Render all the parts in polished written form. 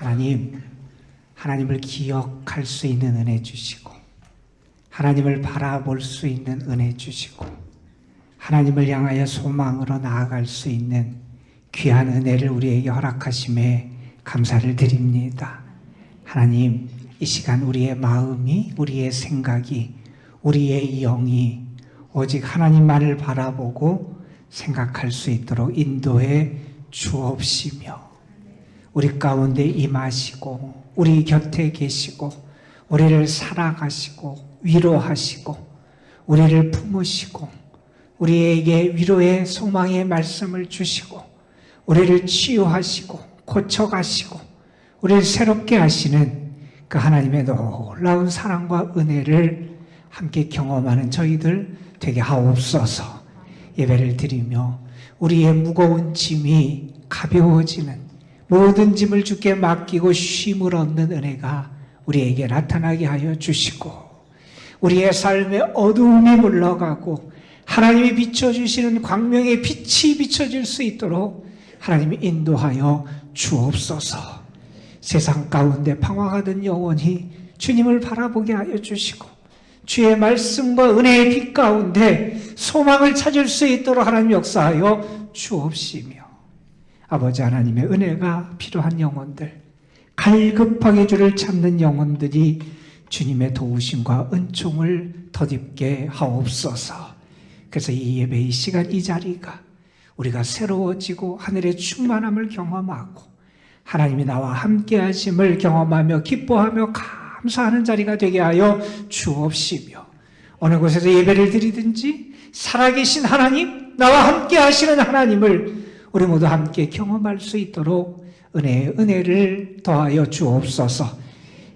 하나님, 하나님을 기억할 수 있는 은혜 주시고, 하나님을 바라볼 수 있는 은혜 주시고, 하나님을 향하여 소망으로 나아갈 수 있는 귀한 은혜를 우리에게 허락하심에 감사를 드립니다. 하나님, 이 시간 우리의 마음이, 우리의 생각이, 우리의 영이 오직 하나님만을 바라보고 생각할 수 있도록 인도해 주옵시며, 우리 가운데 임하시고 우리 곁에 계시고 우리를 살아가시고 위로하시고 우리를 품으시고 우리에게 위로의 소망의 말씀을 주시고 우리를 치유하시고 고쳐가시고 우리를 새롭게 하시는 그 하나님의 놀라운 사랑과 은혜를 함께 경험하는 저희들 되게 하옵소서. 예배를 드리며 우리의 무거운 짐이 가벼워지는, 모든 짐을 주께 맡기고 쉼을 얻는 은혜가 우리에게 나타나게 하여 주시고, 우리의 삶에 어두움이 물러가고 하나님이 비춰주시는 광명의 빛이 비춰질 수 있도록 하나님이 인도하여 주옵소서. 세상 가운데 방황하던 영혼이 주님을 바라보게 하여 주시고, 주의 말씀과 은혜의 빛 가운데 소망을 찾을 수 있도록 하나님 역사하여 주옵시며, 아버지 하나님의 은혜가 필요한 영혼들, 갈급하게 주를 찾는 영혼들이 주님의 도우심과 은총을 덧입게 하옵소서. 그래서 이 예배, 이 시간, 이 자리가 우리가 새로워지고 하늘의 충만함을 경험하고 하나님이 나와 함께 하심을 경험하며 기뻐하며 감사하는 자리가 되게 하여 주옵시며, 어느 곳에서 예배를 드리든지 살아계신 하나님, 나와 함께 하시는 하나님을 우리 모두 함께 경험할 수 있도록 은혜의 은혜를 더하여 주옵소서.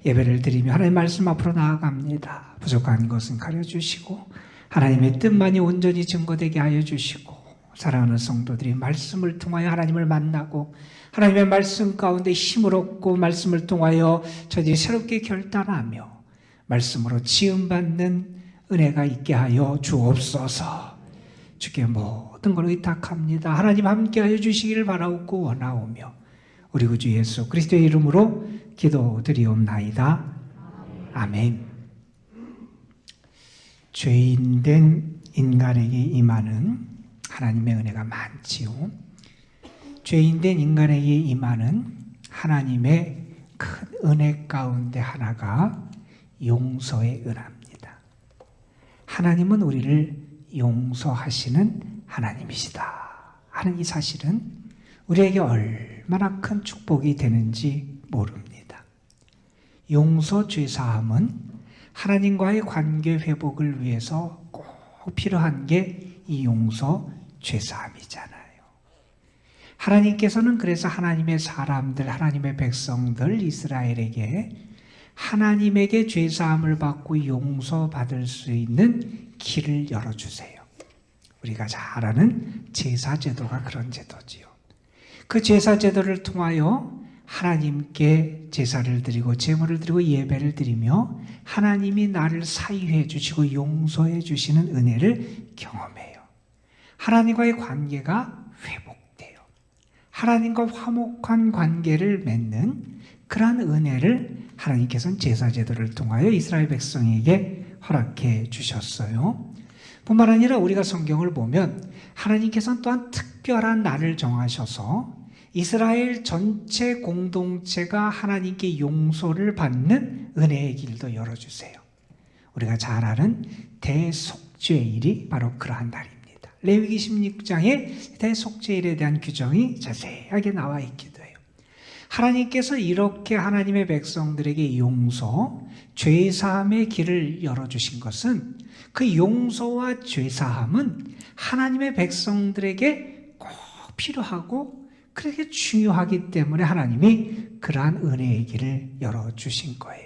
예배를 드리며 하나님의 말씀 앞으로 나아갑니다. 부족한 것은 가려주시고 하나님의 뜻만이 온전히 증거되게 하여 주시고, 사랑하는 성도들이 말씀을 통하여 하나님을 만나고 하나님의 말씀 가운데 힘을 얻고 말씀을 통하여 저희들이 새롭게 결단하며 말씀으로 지음받는 은혜가 있게 하여 주옵소서. 주께 모든 걸 의탁합니다. 하나님 함께하여 주시기를 바라옵고 원하오며 우리 구주 예수 그리스도의 이름으로 기도드리옵나이다. 아멘. 죄인된 인간에게 임하는 하나님의 은혜가 많지요. 죄인된 인간에게 임하는 하나님의 큰 은혜 가운데 하나가 용서의 은혜입니다. 하나님은 우리를 용서하시는 하나님이시다 하는 이 사실은 우리에게 얼마나 큰 축복이 되는지 모릅니다. 용서 죄사함은 하나님과의 관계 회복을 위해서 꼭 필요한 게 이 용서 죄사함이잖아요. 하나님께서는 그래서 하나님의 사람들, 하나님의 백성들 이스라엘에게 하나님에게 죄사함을 받고 용서받을 수 있는 길을 열어주세요. 우리가 잘 아는 제사제도가 그런 제도지요. 그 제사제도를 통하여 하나님께 제사를 드리고 제물을 드리고 예배를 드리며 하나님이 나를 사유해 주시고 용서해 주시는 은혜를 경험해요. 하나님과의 관계가 회복돼요. 하나님과 화목한 관계를 맺는 그러한 은혜를 하나님께서는 제사제도를 통하여 이스라엘 백성에게 허락해 주셨어요. 뿐만 아니라 우리가 성경을 보면 하나님께서는 또한 특별한 날을 정하셔서 이스라엘 전체 공동체가 하나님께 용서를 받는 은혜의 길도 열어주세요. 우리가 잘 아는 대속죄일이 바로 그러한 날입니다. 레위기 16장에 대속죄일에 대한 규정이 자세하게 나와 있기도 해요. 하나님께서 이렇게 하나님의 백성들에게 용서, 죄사함의 길을 열어주신 것은 그 용서와 죄사함은 하나님의 백성들에게 꼭 필요하고 그렇게 중요하기 때문에 하나님이 그러한 은혜의 길을 열어주신 거예요.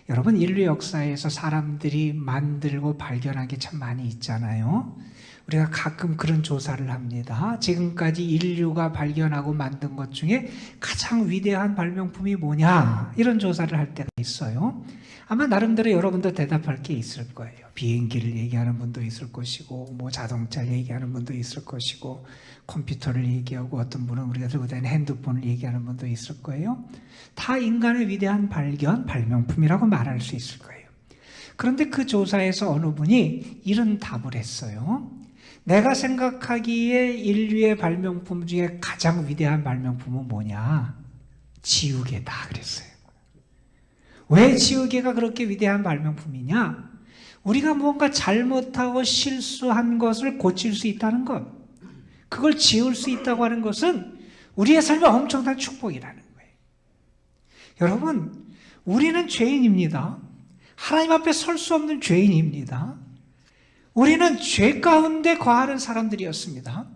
여러분, 인류 역사에서 사람들이 만들고 발견한 게 참 많이 있잖아요. 우리가 가끔 그런 조사를 합니다. 지금까지 인류가 발견하고 만든 것 중에 가장 위대한 발명품이 뭐냐? 이런 조사를 할 때가 있어요. 아마 나름대로 여러분도 대답할 게 있을 거예요. 비행기를 얘기하는 분도 있을 것이고, 자동차를 얘기하는 분도 있을 것이고, 컴퓨터를 얘기하고, 어떤 분은 우리가 들고 다니는 핸드폰을 얘기하는 분도 있을 거예요. 다 인간의 위대한 발명품이라고 말할 수 있을 거예요. 그런데 그 조사에서 어느 분이 이런 답을 했어요. 내가 생각하기에 인류의 발명품 중에 가장 위대한 발명품은 뭐냐? 지우개다 그랬어요. 왜 지우개가 그렇게 위대한 발명품이냐? 우리가 뭔가 잘못하고 실수한 것을 고칠 수 있다는 것, 그걸 지울 수 있다고 하는 것은 우리의 삶에 엄청난 축복이라는 거예요. 여러분, 우리는 죄인입니다. 하나님 앞에 설 수 없는 죄인입니다. 우리는 죄 가운데 거하는 사람들이었습니다.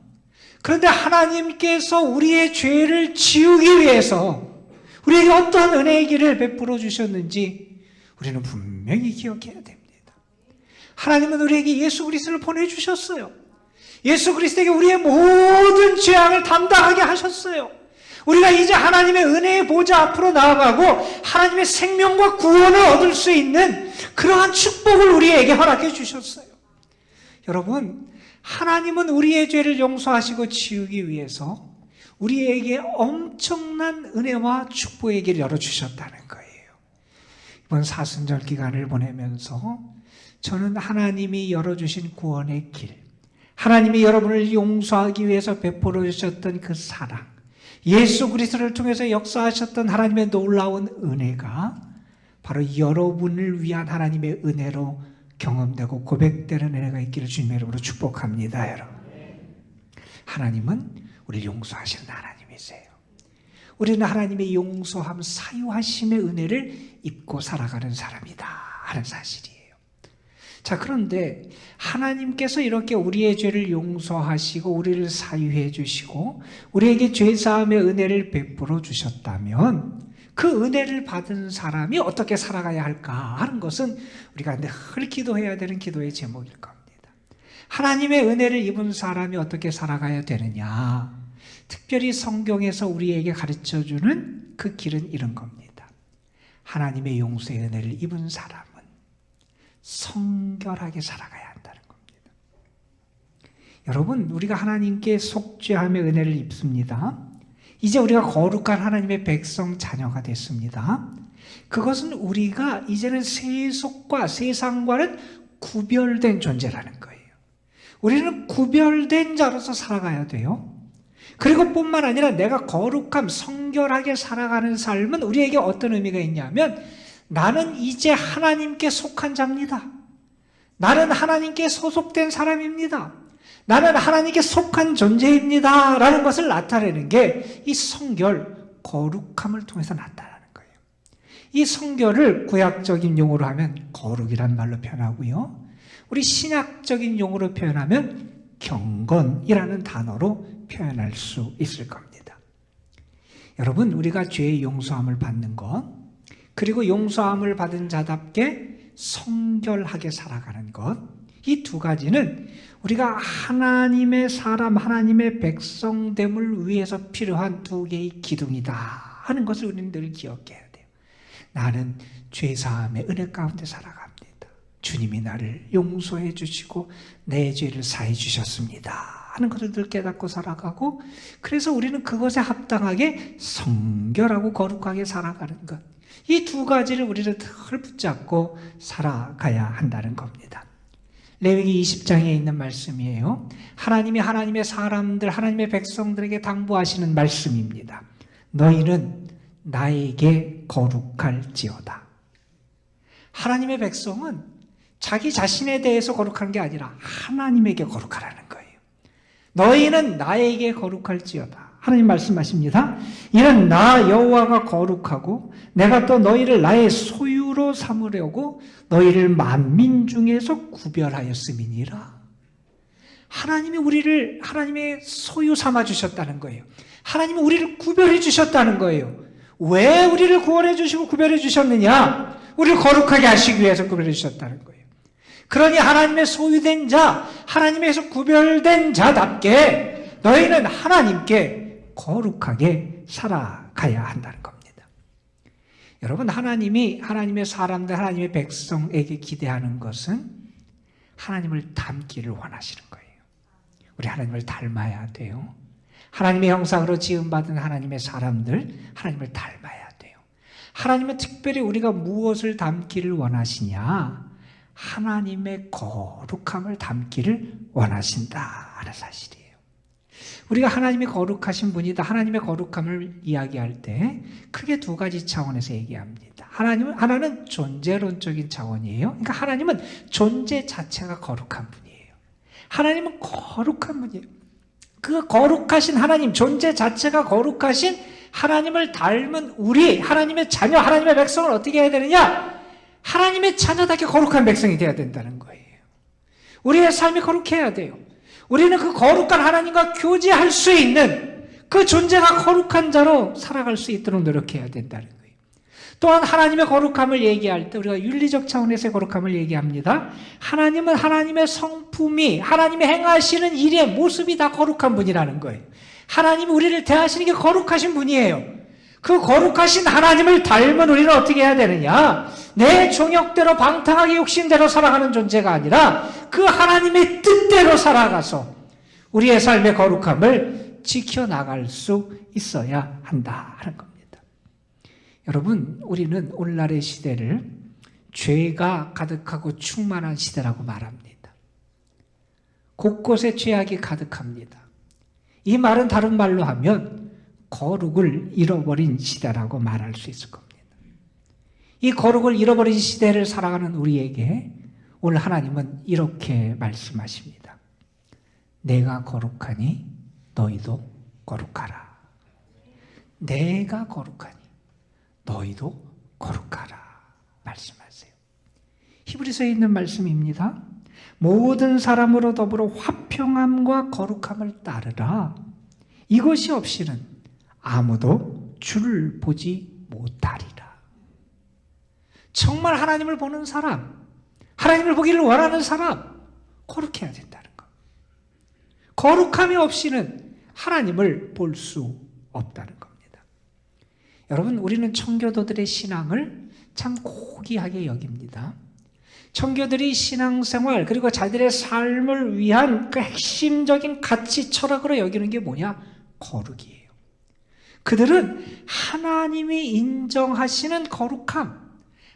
그런데 하나님께서 우리의 죄를 지우기 위해서 우리에게 어떠한 은혜의 길을 베풀어 주셨는지 우리는 분명히 기억해야 됩니다. 하나님은 우리에게 예수 그리스도를 보내주셨어요. 예수 그리스도에게 우리의 모든 죄악을 담당하게 하셨어요. 우리가 이제 하나님의 은혜의 보좌 앞으로 나아가고 하나님의 생명과 구원을 얻을 수 있는 그러한 축복을 우리에게 허락해 주셨어요. 여러분, 하나님은 우리의 죄를 용서하시고 지우기 위해서 우리에게 엄청난 은혜와 축복의 길을 열어주셨다는 거예요. 이번 사순절 기간을 보내면서 저는 하나님이 열어주신 구원의 길, 하나님이 여러분을 용서하기 위해서 베풀어 주셨던 그 사랑, 예수 그리스도를 통해서 역사하셨던 하나님의 놀라운 은혜가 바로 여러분을 위한 하나님의 은혜로 경험되고 고백되는 은혜가 있기를 주님의 이름으로 축복합니다. 여러분, 하나님은 우리를 용서하시는 하나님이세요. 우리는 하나님의 용서함, 사유하심의 은혜를 입고 살아가는 사람이다 하는 사실이에요. 자, 그런데 하나님께서 이렇게 우리의 죄를 용서하시고 우리를 사유해 주시고 우리에게 죄사함의 은혜를 베풀어 주셨다면 그 은혜를 받은 사람이 어떻게 살아가야 할까 하는 것은 우리가 늘 기도해야 되는 기도의 제목일 겁니다. 하나님의 은혜를 입은 사람이 어떻게 살아가야 되느냐, 특별히 성경에서 우리에게 가르쳐주는 그 길은 이런 겁니다. 하나님의 용서의 은혜를 입은 사람은 성결하게 살아가야 한다는 겁니다. 여러분, 우리가 하나님께 속죄함의 은혜를 입습니다. 이제 우리가 거룩한 하나님의 백성 자녀가 됐습니다. 그것은 우리가 이제는 세속과 세상과는 구별된 존재라는 거예요. 우리는 구별된 자로서 살아가야 돼요. 그리고 뿐만 아니라 내가 거룩함, 성결하게 살아가는 삶은 우리에게 어떤 의미가 있냐면 나는 이제 하나님께 속한 자입니다. 나는 하나님께 소속된 사람입니다. 나는 하나님께 속한 존재입니다 라는 것을 나타내는 게 이 성결, 거룩함을 통해서 나타나는 거예요. 이 성결을 구약적인 용어로 하면 거룩이란 말로 표현하고요, 우리 신약적인 용어로 표현하면 경건이라는 단어로 표현할 수 있을 겁니다. 여러분, 우리가 죄의 용서함을 받는 것, 그리고 용서함을 받은 자답게 성결하게 살아가는 것, 이 두 가지는 우리가 하나님의 사람, 하나님의 백성됨을 위해서 필요한 두 개의 기둥이다 하는 것을 우리는 늘 기억해야 돼요. 나는 죄사함의 은혜 가운데 살아갑니다. 주님이 나를 용서해 주시고 내 죄를 사해 주셨습니다 하는 것을 늘 깨닫고 살아가고, 그래서 우리는 그것에 합당하게 성결하고 거룩하게 살아가는 것, 이 두 가지를 우리는 늘 붙잡고 살아가야 한다는 겁니다. 레위기 20장에 있는 말씀이에요. 하나님이 하나님의 사람들, 하나님의 백성들에게 당부하시는 말씀입니다. 너희는 나에게 거룩할지어다. 하나님의 백성은 자기 자신에 대해서 거룩한 게 아니라 하나님에게 거룩하라는 거예요. 너희는 나에게 거룩할지어다. 하나님 말씀하십니다. 이는 나 여호와가 거룩하고 내가 또 너희를 나의 소유로 삼으려고 너희를 만민 중에서 구별하였음이니라. 하나님이 우리를 하나님의 소유 삼아 주셨다는 거예요. 하나님이 우리를 구별해 주셨다는 거예요. 왜 우리를 구원해 주시고 구별해 주셨느냐? 우리를 거룩하게 하시기 위해서 구별해 주셨다는 거예요. 그러니 하나님의 소유된 자, 하나님에서 구별된 자답게 너희는 하나님께 거룩하게 살아가야 한다는 겁니다. 여러분, 하나님이 하나님의 사람들, 하나님의 백성에게 기대하는 것은 하나님을 닮기를 원하시는 거예요. 우리 하나님을 닮아야 돼요. 하나님의 형상으로 지음받은 하나님의 사람들, 하나님을 닮아야 돼요. 하나님은 특별히 우리가 무엇을 닮기를 원하시냐? 하나님의 거룩함을 닮기를 원하신다는 사실이에요. 우리가 하나님이 거룩하신 분이다, 하나님의 거룩함을 이야기할 때 크게 두 가지 차원에서 얘기합니다. 하나는 존재론적인 차원이에요. 그러니까 하나님은 존재 자체가 거룩한 분이에요. 하나님은 거룩한 분이에요. 그 거룩하신 하나님, 존재 자체가 거룩하신 하나님을 닮은 우리 하나님의 자녀, 하나님의 백성을 어떻게 해야 되느냐? 하나님의 자녀답게 거룩한 백성이 되어야 된다는 거예요. 우리의 삶이 거룩해야 돼요. 우리는 그 거룩한 하나님과 교제할 수 있는 그 존재가 거룩한 자로 살아갈 수 있도록 노력해야 된다는 거예요. 또한 하나님의 거룩함을 얘기할 때 우리가 윤리적 차원에서의 거룩함을 얘기합니다. 하나님은 하나님의 성품이, 하나님이 행하시는 일의 모습이 다 거룩한 분이라는 거예요. 하나님이 우리를 대하시는 게 거룩하신 분이에요. 그 거룩하신 하나님을 닮은 우리는 어떻게 해야 되느냐? 내 종역대로 방탕하게 욕심대로 살아가는 존재가 아니라 그 하나님의 뜻대로 살아가서 우리의 삶의 거룩함을 지켜나갈 수 있어야 한다 하는 겁니다. 여러분, 우리는 오늘날의 시대를 죄가 가득하고 충만한 시대라고 말합니다. 곳곳에 죄악이 가득합니다. 이 말은 다른 말로 하면 거룩을 잃어버린 시대라고 말할 수 있을 겁니다. 이 거룩을 잃어버린 시대를 살아가는 우리에게 오늘 하나님은 이렇게 말씀하십니다. 내가 거룩하니 너희도 거룩하라. 내가 거룩하니 너희도 거룩하라 말씀하세요. 히브리서에 있는 말씀입니다. 모든 사람으로 더불어 화평함과 거룩함을 따르라. 이것이 없이는 아무도 주를 보지 못하리라. 정말 하나님을 보는 사람, 하나님을 보기를 원하는 사람, 거룩해야 된다는 것. 거룩함이 없이는 하나님을 볼 수 없다는 겁니다. 여러분, 우리는 청교도들의 신앙을 참 고귀하게 여깁니다. 청교들이 신앙생활 그리고 자기들의 삶을 위한 그 핵심적인 가치 철학으로 여기는 게 뭐냐? 거룩이에요. 그들은 하나님이 인정하시는 거룩함,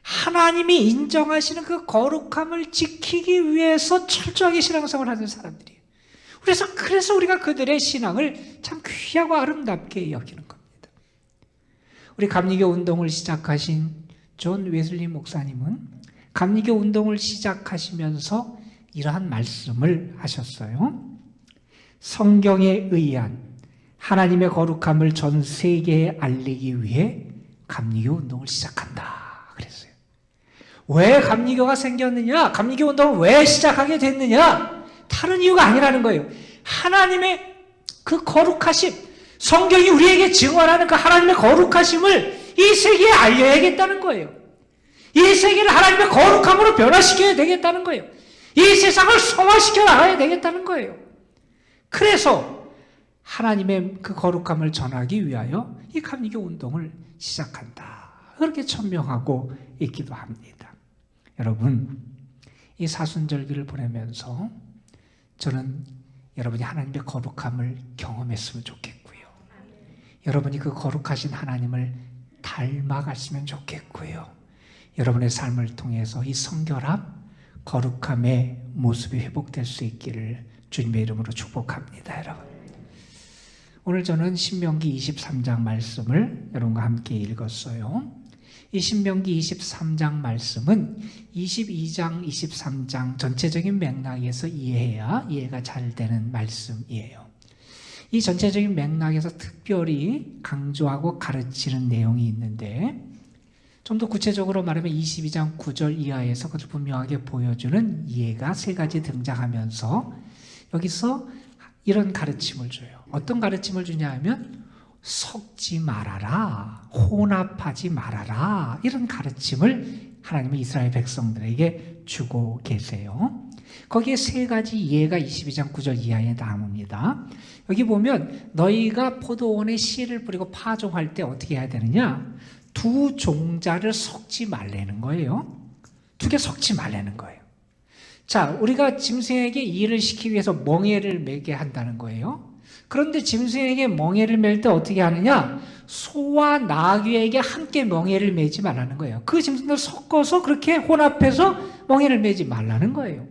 하나님이 인정하시는 그 거룩함을 지키기 위해서 철저하게 신앙생활을 하는 사람들이에요. 그래서 우리가 그들의 신앙을 참 귀하고 아름답게 여기는 겁니다. 우리 감리교 운동을 시작하신 존 웨슬리 목사님은 감리교 운동을 시작하시면서 이러한 말씀을 하셨어요. 성경에 의한 하나님의 거룩함을 전 세계에 알리기 위해 감리교 운동을 시작한다 그랬어요. 왜 감리교가 생겼느냐? 감리교 운동을 왜 시작하게 됐느냐? 다른 이유가 아니라는 거예요. 하나님의 그 거룩하심, 성경이 우리에게 증언하는 그 하나님의 거룩하심을 이 세계에 알려야겠다는 거예요. 이 세계를 하나님의 거룩함으로 변화시켜야 되겠다는 거예요. 이 세상을 성화시켜 나가야 되겠다는 거예요. 그래서 하나님의 그 거룩함을 전하기 위하여 이 감리교 운동을 시작한다. 그렇게 천명하고 있기도 합니다. 여러분, 이 사순절기를 보내면서 저는 여러분이 하나님의 거룩함을 경험했으면 좋겠고요. 여러분이 그 거룩하신 하나님을 닮아갔으면 좋겠고요. 여러분의 삶을 통해서 이 성결함, 거룩함의 모습이 회복될 수 있기를 주님의 이름으로 축복합니다. 여러분, 오늘 저는 신명기 23장 말씀을 여러분과 함께 읽었어요. 이 신명기 23장 말씀은 22장, 23장 전체적인 맥락에서 이해가 잘 되는 말씀이에요. 이 전체적인 맥락에서 특별히 강조하고 가르치는 내용이 있는데 좀 더 구체적으로 말하면 22장 9절 이하에서 그것을 분명하게 보여주는 예가 세 가지 등장하면서 여기서 이런 가르침을 줘요. 어떤 가르침을 주냐 하면 섞지 말아라, 혼합하지 말아라, 이런 가르침을 하나님은 이스라엘 백성들에게 주고 계세요. 거기에 세 가지 예가 22장 9절 이하에 나옵니다. 여기 보면 너희가 포도원에 씨를 뿌리고 파종할 때 어떻게 해야 되느냐? 두 종자를 섞지 말라는 거예요. 두 개 섞지 말라는 거예요. 자, 우리가 짐승에게 일을 시키기 위해서 멍에를 매게 한다는 거예요. 그런데 짐승에게 멍에를 맬 때 어떻게 하느냐? 소와 나귀에게 함께 멍에를 매지 말라는 거예요. 그 짐승들 섞어서 그렇게 혼합해서 멍에를 매지 말라는 거예요.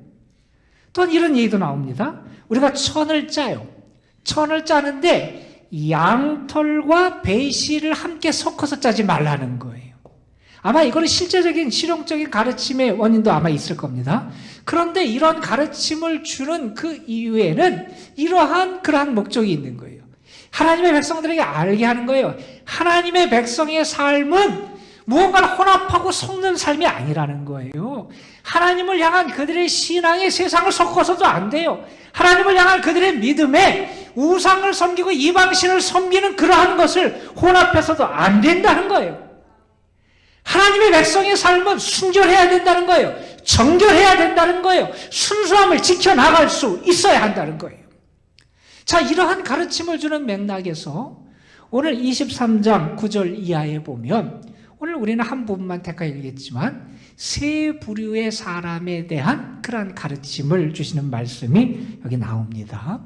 또한 이런 얘기도 나옵니다. 우리가 천을 짜요. 천을 짜는데 양털과 배실을 함께 섞어서 짜지 말라는 거예요. 아마 이거는 실제적인 실용적인 가르침의 원인도 아마 있을 겁니다. 그런데 이런 가르침을 주는 그 이유에는 그러한 목적이 있는 거예요. 하나님의 백성들에게 알게 하는 거예요. 하나님의 백성의 삶은 무언가를 혼합하고 섞는 삶이 아니라는 거예요. 하나님을 향한 그들의 신앙에 세상을 섞어서도 안 돼요. 하나님을 향한 그들의 믿음에 우상을 섬기고 이방신을 섬기는 그러한 것을 혼합해서도 안 된다는 거예요. 하나님의 백성의 삶은 순결해야 된다는 거예요. 정결해야 된다는 거예요. 순수함을 지켜나갈 수 있어야 한다는 거예요. 자, 이러한 가르침을 주는 맥락에서 오늘 23장 9절 이하에 보면, 오늘 우리는 한 부분만 택하 읽겠지만 세 부류의 사람에 대한 그러한 가르침을 주시는 말씀이 여기 나옵니다.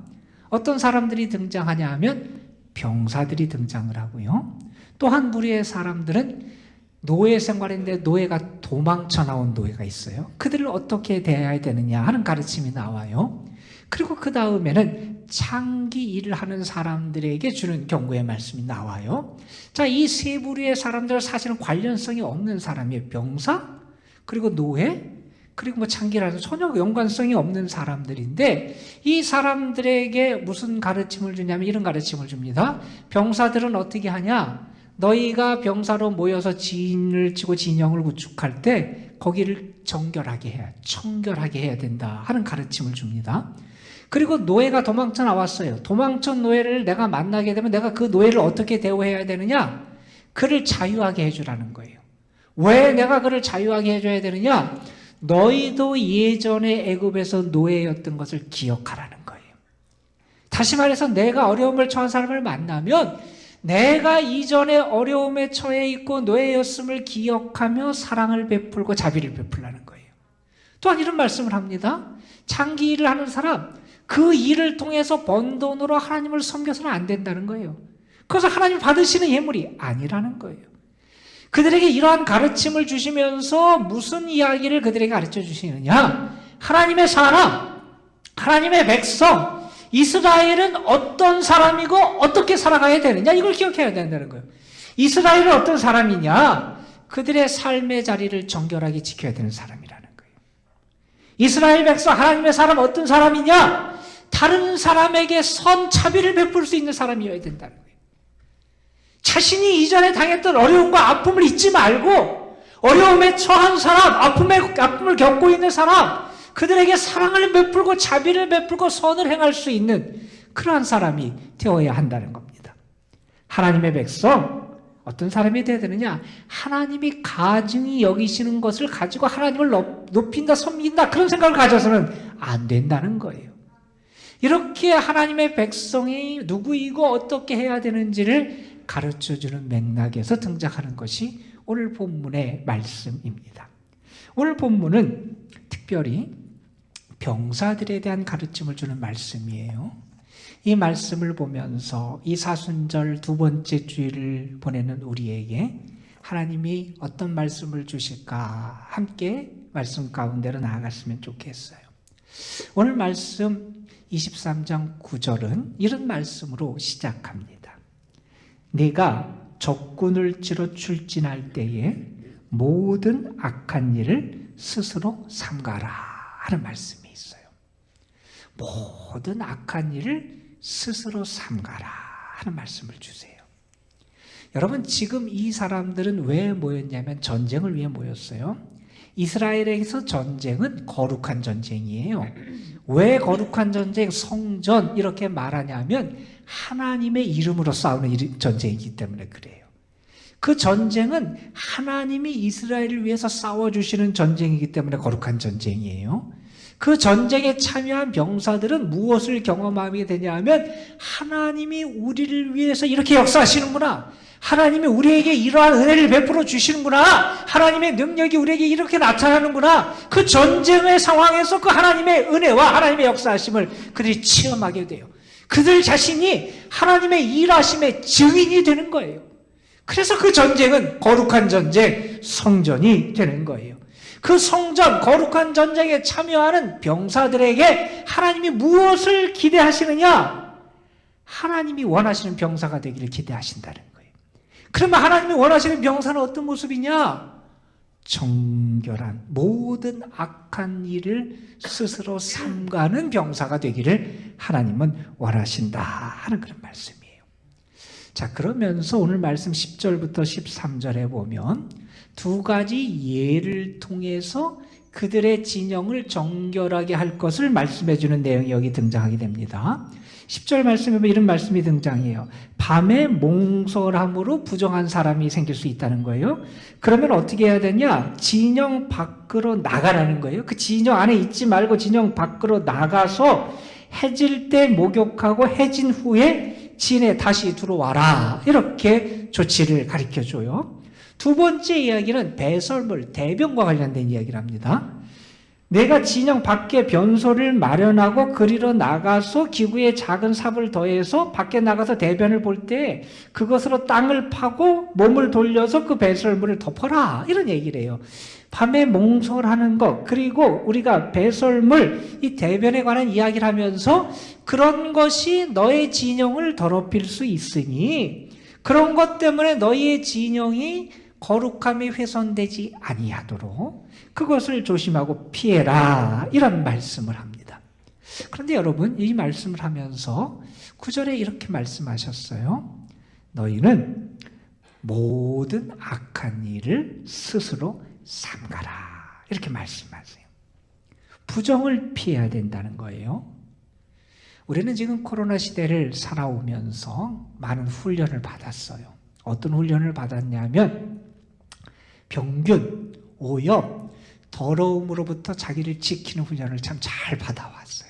어떤 사람들이 등장하냐 하면 병사들이 등장을 하고요. 또 한 부류의 사람들은 노예 생활인데 노예가 도망쳐 나온 노예가 있어요. 그들을 어떻게 대해야 되느냐 하는 가르침이 나와요. 그리고 그 다음에는 창기 일을 하는 사람들에게 주는 경고의 말씀이 나와요. 자, 이 세 부류의 사람들은 사실은 관련성이 없는 사람이에요. 병사, 그리고 노예, 그리고 창기라는 전혀 연관성이 없는 사람들인데, 이 사람들에게 무슨 가르침을 주냐면 이런 가르침을 줍니다. 병사들은 어떻게 하냐? 너희가 병사로 모여서 진을 치고 진영을 구축할 때 거기를 청결하게 해야 된다 하는 가르침을 줍니다. 그리고 노예가 도망쳐 나왔어요. 도망친 노예를 내가 만나게 되면 내가 그 노예를 어떻게 대우해야 되느냐? 그를 자유하게 해주라는 거예요. 왜 내가 그를 자유하게 해줘야 되느냐? 너희도 예전에 애굽에서 노예였던 것을 기억하라는 거예요. 다시 말해서 내가 어려움을 처한 사람을 만나면 내가 이전에 어려움에 처해 있고 노예였음을 기억하며 사랑을 베풀고 자비를 베풀라는 거예요. 또한 이런 말씀을 합니다. 창기 일을 하는 사람, 그 일을 통해서 번 돈으로 하나님을 섬겨서는 안 된다는 거예요. 그래서 하나님 받으시는 예물이 아니라는 거예요. 그들에게 이러한 가르침을 주시면서 무슨 이야기를 그들에게 가르쳐 주시느냐? 하나님의 사람, 하나님의 백성, 이스라엘은 어떤 사람이고 어떻게 살아가야 되느냐? 이걸 기억해야 된다는 거예요. 이스라엘은 어떤 사람이냐? 그들의 삶의 자리를 정결하게 지켜야 되는 사람이라는 거예요. 이스라엘 백성, 하나님의 사람 어떤 사람이냐? 다른 사람에게 선차비를 베풀 수 있는 사람이어야 된다는 거예요. 자신이 이전에 당했던 어려움과 아픔을 잊지 말고 어려움에 처한 사람, 아픔을 겪고 있는 사람, 그들에게 사랑을 베풀고 자비를 베풀고 선을 행할 수 있는 그러한 사람이 되어야 한다는 겁니다. 하나님의 백성, 어떤 사람이 되어야 되느냐? 하나님이 가증히 여기시는 것을 가지고 하나님을 높인다, 섬긴다, 그런 생각을 가져서는 안 된다는 거예요. 이렇게 하나님의 백성이 누구이고 어떻게 해야 되는지를 가르쳐주는 맥락에서 등장하는 것이 오늘 본문의 말씀입니다. 오늘 본문은 특별히 병사들에 대한 가르침을 주는 말씀이에요. 이 말씀을 보면서 이 사순절 두 번째 주일을 보내는 우리에게 하나님이 어떤 말씀을 주실까 함께 말씀 가운데로 나아갔으면 좋겠어요. 오늘 말씀 23장 9절은 이런 말씀으로 시작합니다. 네가 적군을 치러 출진할 때에 모든 악한 일을 스스로 삼가라 하는 말씀이 있어요. 모든 악한 일을 스스로 삼가라 하는 말씀을 주세요. 여러분, 지금 이 사람들은 왜 모였냐면 전쟁을 위해 모였어요. 이스라엘에서 전쟁은 거룩한 전쟁이에요. 왜 거룩한 전쟁, 성전 이렇게 말하냐면 하나님의 이름으로 싸우는 전쟁이기 때문에 그래요. 그 전쟁은 하나님이 이스라엘을 위해서 싸워주시는 전쟁이기 때문에 거룩한 전쟁이에요. 그 전쟁에 참여한 병사들은 무엇을 경험하게 되냐 하면 하나님이 우리를 위해서 이렇게 역사하시는구나. 하나님이 우리에게 이러한 은혜를 베풀어 주시는구나. 하나님의 능력이 우리에게 이렇게 나타나는구나. 그 전쟁의 상황에서 그 하나님의 은혜와 하나님의 역사하심을 그들이 체험하게 돼요. 그들 자신이 하나님의 일하심의 증인이 되는 거예요. 그래서 그 전쟁은 거룩한 전쟁, 성전이 되는 거예요. 그 성전, 거룩한 전쟁에 참여하는 병사들에게 하나님이 무엇을 기대하시느냐? 하나님이 원하시는 병사가 되기를 기대하신다는 거예요. 그러면 하나님이 원하시는 병사는 어떤 모습이냐? 정결한 모든 악한 일을 스스로 삼가는 병사가 되기를 하나님은 원하신다 하는 그런 말씀이에요. 자, 그러면서 오늘 말씀 10절부터 13절에 보면 두 가지 예를 통해서 그들의 진영을 정결하게 할 것을 말씀해 주는 내용이 여기 등장하게 됩니다. 10절 말씀에 보면 이런 말씀이 등장해요. 밤에 몽설함으로 부정한 사람이 생길 수 있다는 거예요. 그러면 어떻게 해야 되냐? 진영 밖으로 나가라는 거예요. 그 진영 안에 있지 말고 진영 밖으로 나가서 해질 때 목욕하고 해진 후에 진에 다시 들어와라. 이렇게 조치를 가르쳐줘요. 두 번째 이야기는 배설물, 대변과 관련된 이야기를 합니다. 내가 진영 밖에 변소를 마련하고 그리로 나가서 기구에 작은 삽을 더해서 밖에 나가서 대변을 볼 때 그것으로 땅을 파고 몸을 돌려서 그 배설물을 덮어라. 이런 얘기를 해요. 밤에 몽설하는 것, 그리고 우리가 배설물, 이 대변에 관한 이야기를 하면서 그런 것이 너의 진영을 더럽힐 수 있으니 그런 것 때문에 너희의 진영이 거룩함이 훼손되지 아니하도록 그것을 조심하고 피해라. 이런 말씀을 합니다. 그런데 여러분, 이 말씀을 하면서 9절에 이렇게 말씀하셨어요. 너희는 모든 악한 일을 스스로 삼가라. 이렇게 말씀하세요. 부정을 피해야 된다는 거예요. 우리는 지금 코로나 시대를 살아오면서 많은 훈련을 받았어요. 어떤 훈련을 받았냐면 병균, 오염, 더러움으로부터 자기를 지키는 훈련을 참 잘 받아왔어요.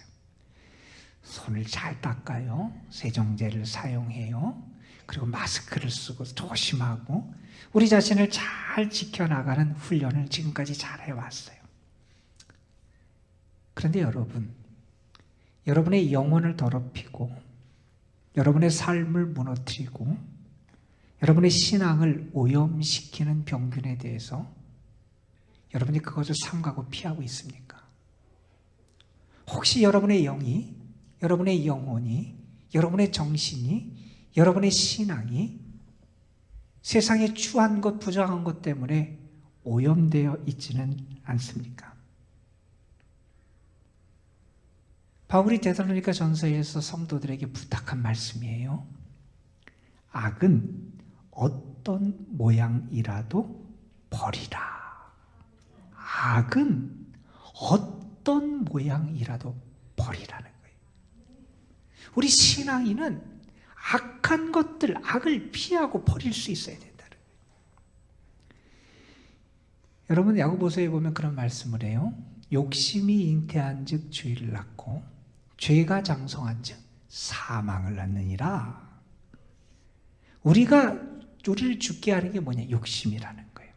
손을 잘 닦아요. 세정제를 사용해요. 그리고 마스크를 쓰고 조심하고 우리 자신을 잘 지켜나가는 훈련을 지금까지 잘 해왔어요. 그런데 여러분, 여러분의 영혼을 더럽히고 여러분의 삶을 무너뜨리고 여러분의 신앙을 오염시키는 병균에 대해서 여러분이 그것을 삼가고 피하고 있습니까? 혹시 여러분의 영이, 여러분의 영혼이, 여러분의 정신이, 여러분의 신앙이 세상에 추한 것, 부정한 것 때문에 오염되어 있지는 않습니까? 바울이 데살로니가 전서에서 성도들에게 부탁한 말씀이에요. 악은 어떤 모양이라도 버리라. 악은 어떤 모양이라도 버리라는 거예요. 우리 신앙인은 악한 것들, 악을 피하고 버릴 수 있어야 된다는 거예요. 여러분, 야고보서에 보면 그런 말씀을 해요. 욕심이 잉태한 즉 죄를 낳고 죄가 장성한 즉 사망을 낳느니라. 우리를 죽게 하는 게 뭐냐? 욕심이라는 거예요.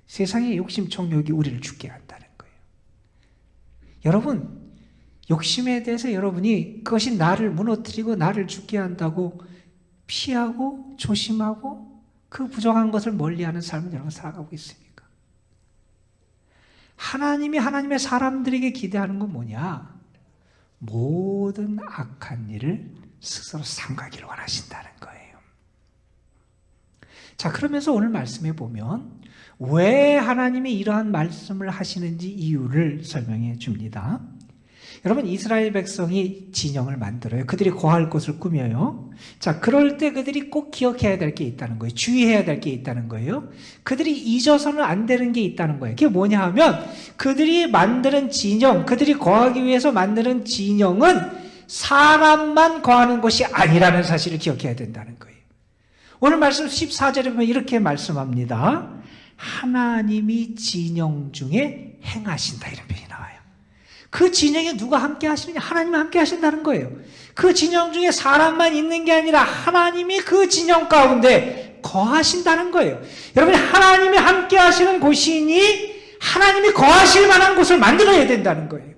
세상의 욕심 총욕이 우리를 죽게 한다는 거예요. 여러분, 욕심에 대해서 여러분이 그것이 나를 무너뜨리고 나를 죽게 한다고 피하고 조심하고 그 부정한 것을 멀리하는 삶을 여러분 살아가고 있습니까? 하나님이 하나님의 사람들에게 기대하는 건 뭐냐? 모든 악한 일을 스스로 삼가기를 원하신다는 거예요. 자, 그러면서 오늘 말씀에 보면 왜 하나님이 이러한 말씀을 하시는지 이유를 설명해 줍니다. 여러분, 이스라엘 백성이 진영을 만들어요. 그들이 거할 곳을 꾸며요. 자, 그럴 때 그들이 꼭 기억해야 될 게 있다는 거예요. 주의해야 될 게 있다는 거예요. 그들이 잊어서는 안 되는 게 있다는 거예요. 그게 뭐냐 하면 그들이 만드는 진영, 그들이 거하기 위해서 만드는 진영은 사람만 거하는 곳이 아니라는 사실을 기억해야 된다는 거예요. 오늘 말씀 14절에 보면 이렇게 말씀합니다. 하나님이 진영 중에 행하신다, 이런 표현이 나와요. 그 진영에 누가 함께 하시느냐? 하나님이 함께 하신다는 거예요. 그 진영 중에 사람만 있는 게 아니라 하나님이 그 진영 가운데 거하신다는 거예요. 여러분, 하나님이 함께 하시는 곳이니 하나님이 거하실 만한 곳을 만들어야 된다는 거예요.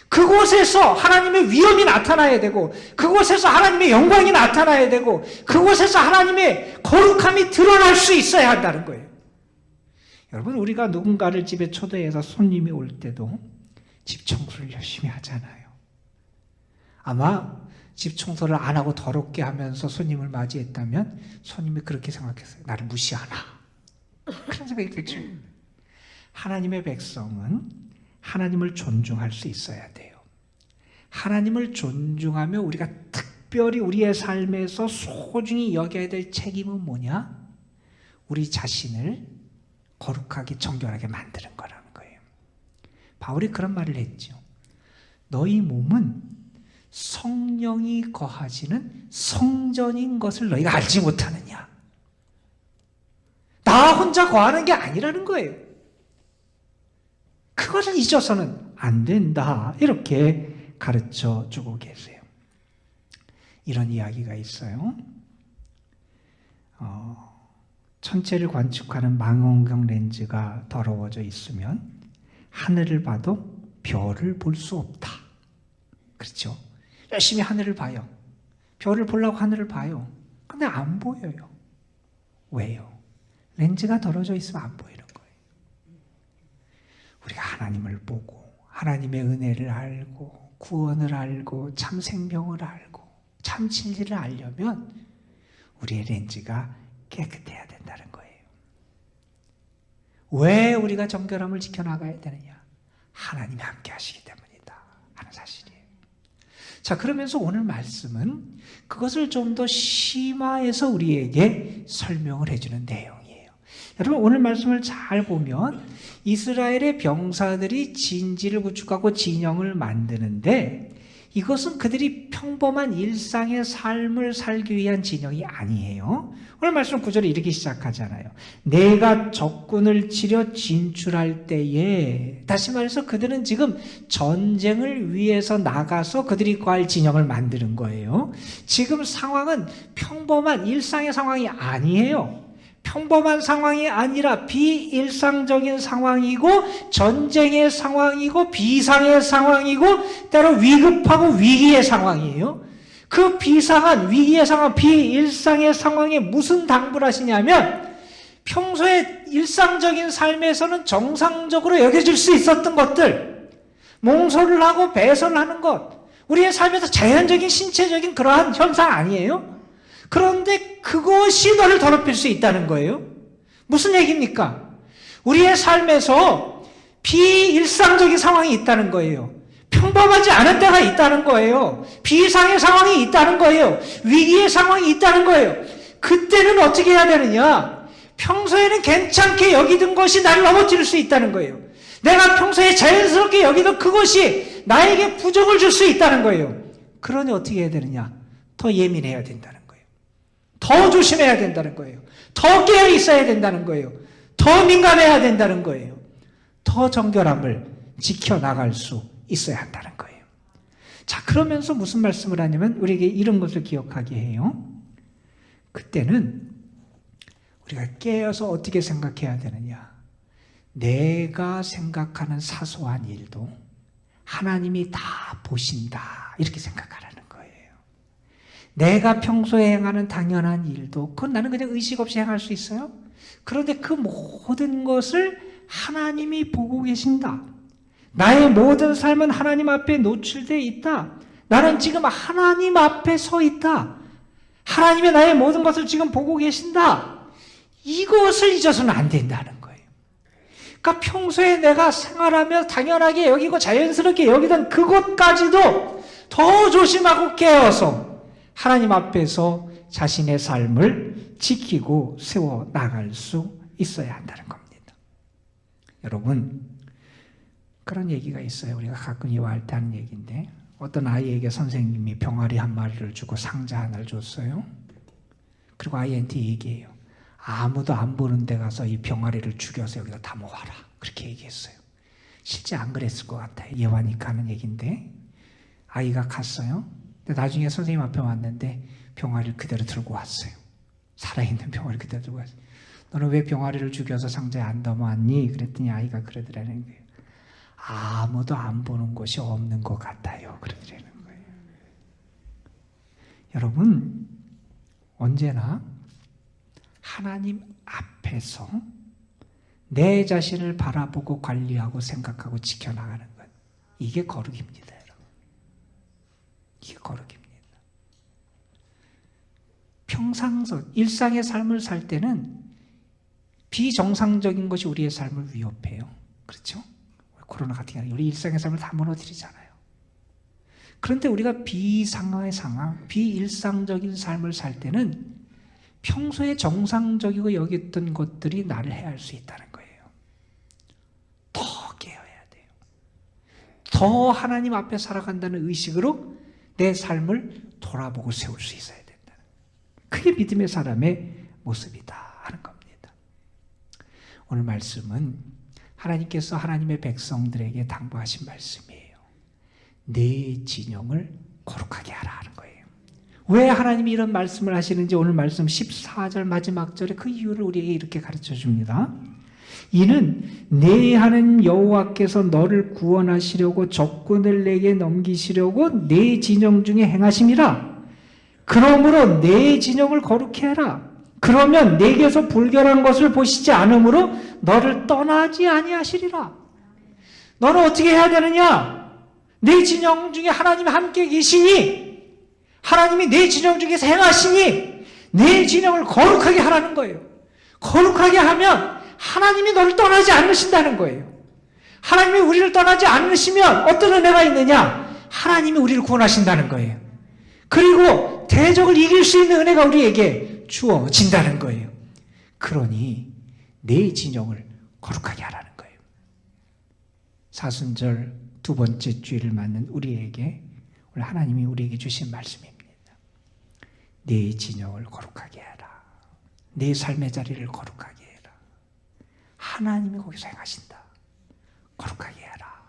그곳에서 하나님의 위엄이 나타나야 되고, 그곳에서 하나님의 영광이 나타나야 되고, 그곳에서 하나님의 거룩함이 드러날 수 있어야 한다는 거예요. 여러분, 우리가 누군가를 집에 초대해서 손님이 올 때도 집 청소를 열심히 하잖아요. 아마 집 청소를 안 하고 더럽게 하면서 손님을 맞이했다면 손님이 그렇게 생각했어요. 나를 무시하나? 그런 생각이 들죠. 하나님의 백성은 하나님을 존중할 수 있어야 돼요. 하나님을 존중하며 우리가 특별히 우리의 삶에서 소중히 여겨야 될 책임은 뭐냐? 우리 자신을 거룩하게 정결하게 만드는 거라는 거예요. 바울이 그런 말을 했죠. 너희 몸은 성령이 거하시는 성전인 것을 너희가 알지 못하느냐? 나 혼자 거하는 게 아니라는 거예요. 그것을 잊어서는 안 된다. 이렇게 가르쳐 주고 계세요. 이런 이야기가 있어요. 천체를 관측하는 망원경 렌즈가 더러워져 있으면 하늘을 봐도 별을 볼 수 없다. 그렇죠? 열심히 하늘을 봐요. 별을 보려고 하늘을 봐요. 근데 안 보여요. 왜요? 렌즈가 더러워져 있으면 안 보이는 거예요. 우리가 하나님을 보고 하나님의 은혜를 알고 구원을 알고 참 생명을 알고 참 진리를 알려면 우리의 렌즈가 깨끗해야 된다는 거예요. 왜 우리가 정결함을 지켜나가야 되느냐? 하나님이 함께 하시기 때문이다 하는 사실이에요. 자, 그러면서 오늘 말씀은 그것을 좀 더 심화해서 우리에게 설명을 해주는 내용이에요. 여러분, 오늘 말씀을 잘 보면 이스라엘의 병사들이 진지를 구축하고 진영을 만드는데 이것은 그들이 평범한 일상의 삶을 살기 위한 진영이 아니에요. 오늘 말씀 9절에 이렇게 시작하잖아요. 내가 적군을 치려 진출할 때에, 다시 말해서 그들은 지금 전쟁을 위해서 나가서 그들이 거할 진영을 만드는 거예요. 지금 상황은 평범한 일상의 상황이 아니에요. 평범한 상황이 아니라 비일상적인 상황이고 전쟁의 상황이고 비상의 상황이고 때로 위급하고 위기의 상황이에요. 그 비상한 위기의 상황, 비일상의 상황에 무슨 당부를 하시냐면 평소에 일상적인 삶에서는 정상적으로 여겨질 수 있었던 것들, 몽소를 하고 배설을 하는 것, 우리의 삶에서 자연적인 신체적인 그러한 현상 아니에요? 그런데 그것이 너를 더럽힐 수 있다는 거예요. 무슨 얘기입니까? 우리의 삶에서 비일상적인 상황이 있다는 거예요. 평범하지 않은 때가 있다는 거예요. 비이상의 상황이 있다는 거예요. 위기의 상황이 있다는 거예요. 그때는 어떻게 해야 되느냐? 평소에는 괜찮게 여기던 것이 나를 넘어뜨릴 수 있다는 거예요. 내가 평소에 자연스럽게 여기던 그것이 나에게 부정을 줄 수 있다는 거예요. 그러니 어떻게 해야 되느냐? 더 예민해야 된다는 거예요. 더 조심해야 된다는 거예요. 더 깨어 있어야 된다는 거예요. 더 민감해야 된다는 거예요. 더 정결함을 지켜나갈 수 있어야 한다는 거예요. 자, 그러면서 무슨 말씀을 하냐면 우리에게 이런 것을 기억하게 해요. 그때는 우리가 깨어서 어떻게 생각해야 되느냐? 내가 생각하는 사소한 일도 하나님이 다 보신다, 이렇게 생각하라는 거예요. 내가 평소에 행하는 당연한 일도 그건 나는 그냥 의식 없이 행할 수 있어요? 그런데 그 모든 것을 하나님이 보고 계신다. 나의 모든 삶은 하나님 앞에 노출되어 있다. 나는 지금 하나님 앞에 서 있다. 하나님의 나의 모든 것을 지금 보고 계신다. 이것을 잊어서는 안 된다는 거예요. 그러니까 평소에 내가 생활하며 당연하게 여기고 자연스럽게 여기던 그것까지도 더 조심하고 깨어서 하나님 앞에서 자신의 삶을 지키고 세워 나갈 수 있어야 한다는 겁니다. 여러분, 그런 얘기가 있어요. 우리가 가끔 이와할 때 하는 얘기인데, 어떤 아이에게 선생님이 병아리 한 마리를 주고 상자 하나를 줬어요. 그리고 아이한테 얘기해요. 아무도 안 보는 데 가서 이 병아리를 죽여서 여기다 다 모아라. 그렇게 얘기했어요. 실제 안 그랬을 것 같아요. 예화니까 하는 얘기인데 아이가 갔어요. 근데 나중에 선생님 앞에 왔는데 병아리를 그대로 들고 왔어요. 살아있는 병아리를 그대로 들고 왔어요. 너는 왜 병아리를 죽여서 상자에 안 담아왔니? 그랬더니 아이가 그러더라는 거예요. 아무도 안 보는 곳이 없는 것 같아요. 그러더라는 거예요. 여러분, 언제나 하나님 앞에서 내 자신을 바라보고 관리하고 생각하고 지켜나가는 것, 이게 거룩입니다. 여러분. 이게 거룩입니다. 평상적, 일상의 삶을 살 때는 비정상적인 것이 우리의 삶을 위협해요. 그렇죠? 코로나 같은 경우는 우리 일상의 삶을 다 무너뜨리잖아요. 그런데 우리가 비상황의 상황, 비일상적인 삶을 살 때는 평소에 정상적이고 여겼던 것들이 나를 해할 수 있다는 거예요. 더 깨어야 돼요. 더 하나님 앞에 살아간다는 의식으로 내 삶을 돌아보고 세울 수 있어야 된다는, 그게 믿음의 사람의 모습이다 하는 겁니다. 오늘 말씀은 하나님께서 하나님의 백성들에게 당부하신 말씀이에요. 내 진영을 거룩하게 하라 하는 거예요. 왜 하나님이 이런 말씀을 하시는지 오늘 말씀 14절 마지막 절에 그 이유를 우리에게 이렇게 가르쳐 줍니다. 이는 내 하나님 여호와께서 너를 구원하시려고 적군을 내게 넘기시려고 내 진영 중에 행하심이라. 그러므로 내 진영을 거룩히 해라. 그러면 내게서 불결한 것을 보시지 않으므로 너를 떠나지 아니하시리라. 너는 어떻게 해야 되느냐? 내 진영 중에 하나님이 함께 계시니, 하나님이 내 진영 중에서 행하시니 내 진영을 거룩하게 하라는 거예요. 거룩하게 하면 하나님이 너를 떠나지 않으신다는 거예요. 하나님이 우리를 떠나지 않으시면 어떤 은혜가 있느냐? 하나님이 우리를 구원하신다는 거예요. 그리고 대적을 이길 수 있는 은혜가 우리에게 주어진다는 거예요. 그러니 내 진영을 거룩하게 하라는 거예요. 사순절 두 번째 주일을 맞는 우리에게 오늘 하나님이 우리에게 주신 말씀입니다. 내 진영을 거룩하게 해라. 내 삶의 자리를 거룩하게 해라. 하나님이 거기서 행하신다. 거룩하게 해라.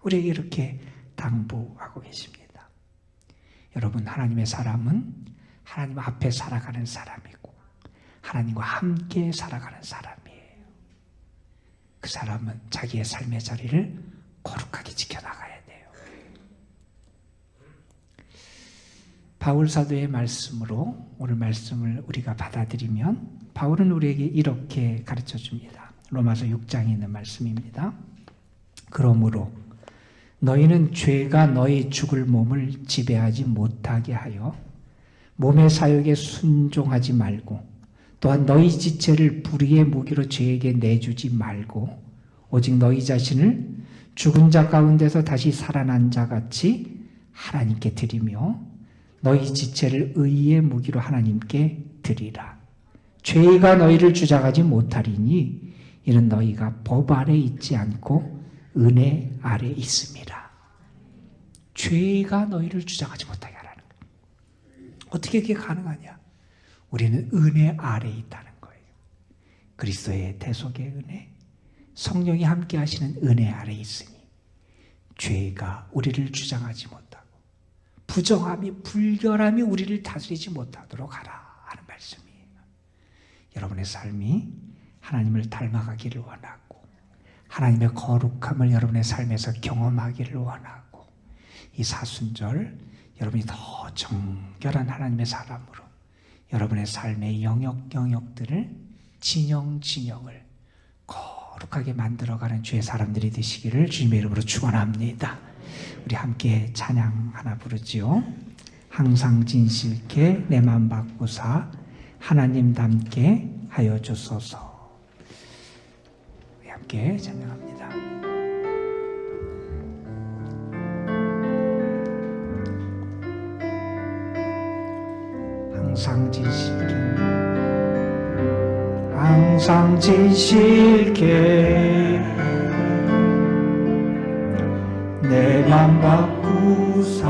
우리에게 이렇게 당부하고 계십니다. 여러분, 하나님의 사람은 하나님 앞에 살아가는 사람이고 하나님과 함께 살아가는 사람이에요. 그 사람은 자기의 삶의 자리를 거룩하게 지켜나가야 돼요. 바울 사도의 말씀으로 오늘 말씀을 우리가 받아들이면 바울은 우리에게 이렇게 가르쳐 줍니다. 로마서 6장에 있는 말씀입니다. 그러므로 너희는 죄가 너희 죽을 몸을 지배하지 못하게 하여 몸의 사욕에 순종하지 말고 또한 너희 지체를 불의의 무기로 죄에게 내주지 말고 오직 너희 자신을 죽은 자 가운데서 다시 살아난 자 같이 하나님께 드리며 너희 지체를 의의 무기로 하나님께 드리라. 죄가 너희를 주장하지 못하리니 이는 너희가 법 아래 있지 않고 은혜 아래 있습니다. 죄가 너희를 주장하지 못하게 하라는 거예요. 어떻게 그게 가능하냐? 우리는 은혜 아래 있다는 거예요. 그리스도의 대속의 은혜, 성령이 함께 하시는 은혜 아래 있으니 죄가 우리를 주장하지 못하고 부정함이, 불결함이 우리를 다스리지 못하도록 하라 하는 말씀이에요. 여러분의 삶이 하나님을 닮아가기를 원하고 하나님의 거룩함을 여러분의 삶에서 경험하기를 원하고 이 사순절 여러분이 더 정결한 하나님의 사람으로 여러분의 삶의 영역들을 진영을 거룩하게 만들어가는 주의 사람들이 되시기를 주님의 이름으로 축원합니다. 우리 함께 찬양 하나 부르지요. 항상 진실케 내 맘 바꾸사 하나님 닮게 하여 주소서. 우리 함께 찬양합니다. 항상 진실케 내 맘 바꾸사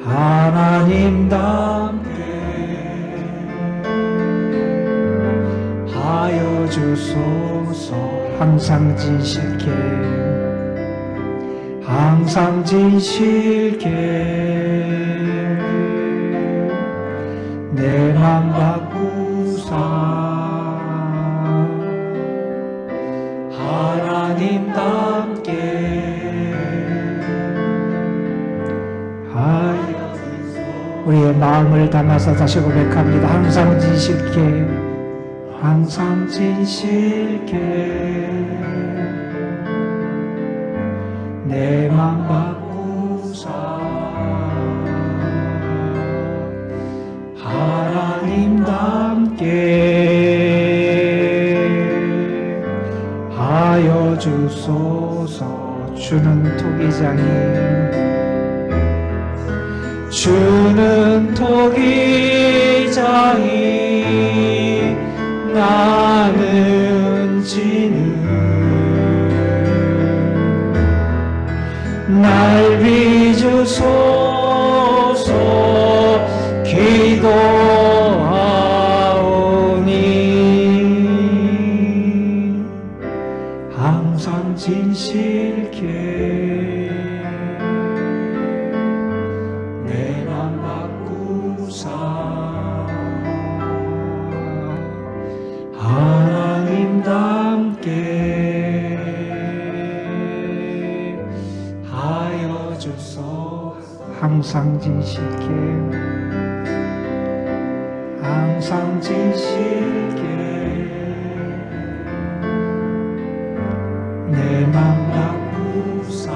하나님 닮게 하여 주소서. 항상 진실게, 항상 진실게 내 맘 바꾸사 하나님답게 우리의 마음을 담아서 다시 고백합니다. 항상 진실게, 항상 진실게 내 맘 바꾸사 하나님답게 하여 주소서. 주는 토기장이 주는 토기장이 나는 지는 날 비주소서. 기도하오니 항상 진실게 내 맘 바꾸사 하나님답게 하여 주소. 항상 진실게, 항상 진실게 내 맘 바꾸사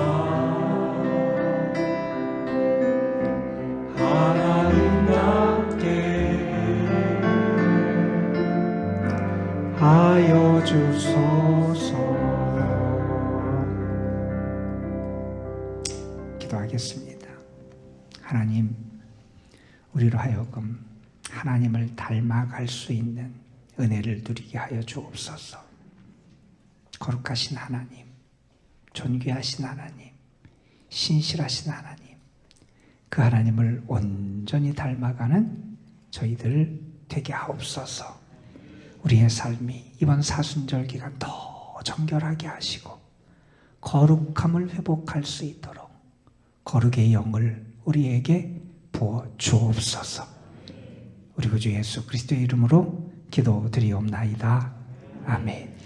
하여 주소서. 기도하겠습니다. 하나님, 우리로 하여금 하나님을 닮아갈 수 있는 은혜를 누리게 하여 주옵소서. 거룩하신 하나님, 존귀하신 하나님, 신실하신 하나님, 그 하나님을 온전히 닮아가는 저희들 되게 하옵소서. 우리의 삶이 이번 사순절 기간 더 정결하게 하시고 거룩함을 회복할 수 있도록 거룩의 영을 우리에게 부어 주옵소서. 우리 구주 예수 그리스도의 이름으로 기도드리옵나이다. 아멘.